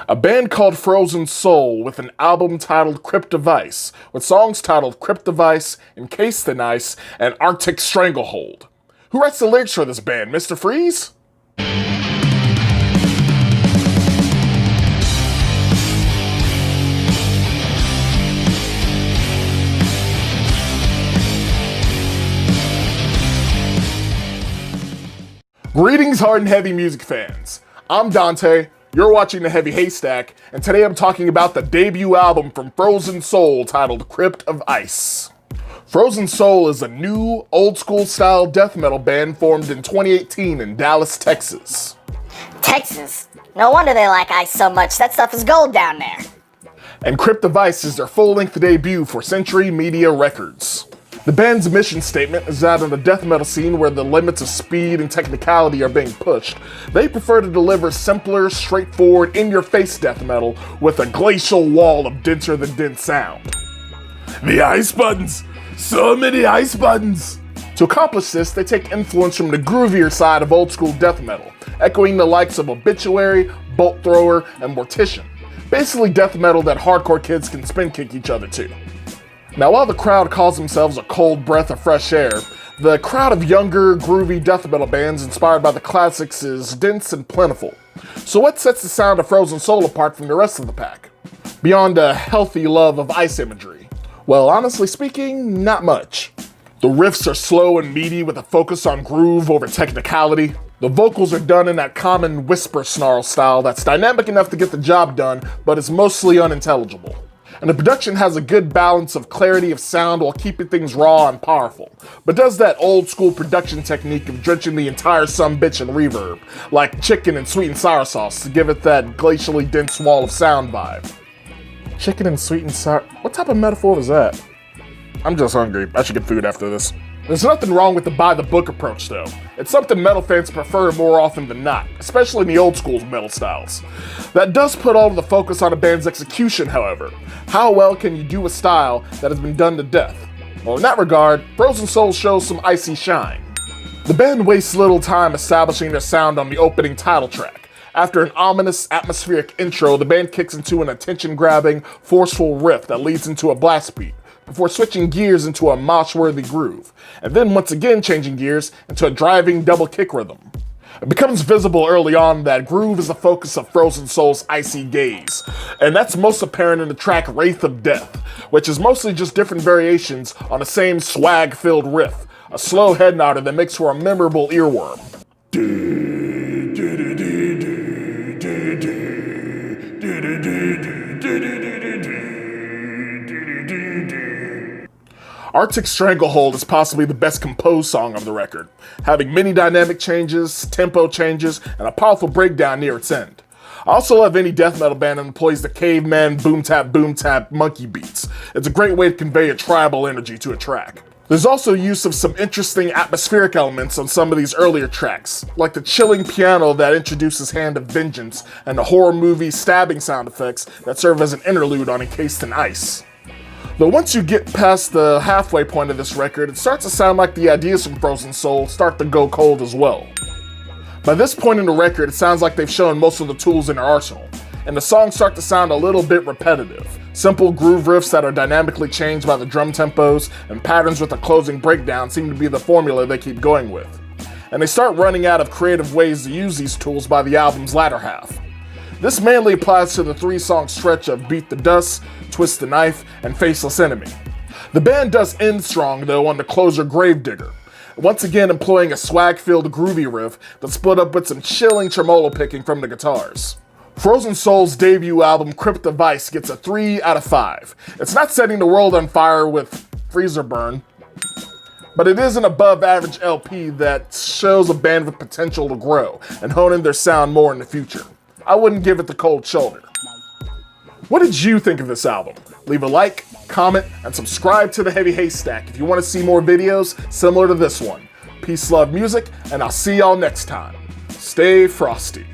A band called Frozen Soul with an album titled Crypt of Ice, with songs titled Crypt of Ice, Encased in Ice, and Arctic Stranglehold. Who writes the lyrics for this band, Mr. Freeze? Greetings, hard and heavy music fans. I'm Dante, you're watching the Heavy Haystack, and today I'm talking about the debut album from Frozen Soul titled Crypt of Ice. Frozen Soul is a new, old-school style death metal band formed in 2018 in Dallas, Texas. Texas? No wonder they like ice so much, that stuff is gold down there. And Crypt of Ice is their full-length debut for Century Media Records. The band's mission statement is that in a death metal scene where the limits of speed and technicality are being pushed, they prefer to deliver simpler, straightforward, in-your-face death metal with a glacial wall of denser-than-dense sound. The ice buttons! So many ice buttons! To accomplish this, they take influence from the groovier side of old-school death metal, echoing the likes of Obituary, Bolt Thrower, and Mortician. Basically death metal that hardcore kids can spin kick each other to. Now, while the crowd calls themselves a cold breath of fresh air, the crowd of younger, groovy death metal bands inspired by the classics is dense and plentiful. So what sets the sound of Frozen Soul apart from the rest of the pack? Beyond a healthy love of ice imagery? Well, honestly speaking, not much. The riffs are slow and meaty with a focus on groove over technicality. The vocals are done in that common whisper snarl style that's dynamic enough to get the job done, but is mostly unintelligible. And the production has a good balance of clarity of sound while keeping things raw and powerful, but does that old school production technique of drenching the entire sumbitch in reverb, like chicken and sweet and sour sauce to give it that glacially dense wall of sound vibe. Chicken and sweet and sour, what type of metaphor was that? I'm just hungry, I should get food after this. There's nothing wrong with the by-the-book approach though. It's something metal fans prefer more often than not, especially in the old school metal styles. That does put all of the focus on a band's execution, however. How well can you do a style that has been done to death? Well, in that regard, Frozen Soul shows some icy shine. The band wastes little time establishing their sound on the opening title track. After an ominous, atmospheric intro, the band kicks into an attention-grabbing, forceful riff that leads into a blast beat, before switching gears into a mosh-worthy groove, and then once again changing gears into a driving double kick rhythm. It becomes visible early on that groove is the focus of Frozen Soul's icy gaze, and that's most apparent in the track Wraith of Death, which is mostly just different variations on the same swag-filled riff, a slow head nodder that makes for a memorable earworm. Arctic Stranglehold is possibly the best composed song of the record, having many dynamic changes, tempo changes, and a powerful breakdown near its end. I also love any death metal band that employs the caveman boom tap monkey beats. It's a great way to convey a tribal energy to a track. There's also use of some interesting atmospheric elements on some of these earlier tracks, like the chilling piano that introduces Hand of Vengeance and the horror movie stabbing sound effects that serve as an interlude on Encased in Ice. Though once you get past the halfway point of this record, it starts to sound like the ideas from Frozen Soul start to go cold as well. By this point in the record, it sounds like they've shown most of the tools in their arsenal, and the songs start to sound a little bit repetitive. Simple groove riffs that are dynamically changed by the drum tempos, and patterns with a closing breakdown seem to be the formula they keep going with. And they start running out of creative ways to use these tools by the album's latter half. This mainly applies to the 3-song stretch of Beat the Dust, Twist the Knife, and Faceless Enemy. The band does end strong though on the closer Gravedigger, once again employing a swag-filled groovy riff that's split up with some chilling tremolo picking from the guitars. Frozen Soul's debut album Crypt of Ice gets a 3 out of 5. It's not setting the world on fire with Freezer Burn, but it is an above-average LP that shows a band with potential to grow and hone in their sound more in the future. I wouldn't give it the cold shoulder. What did you think of this album? Leave a like, comment, and subscribe to the Heavy Haystack if you want to see more videos similar to this one. Peace, love, music, and I'll see y'all next time. Stay frosty.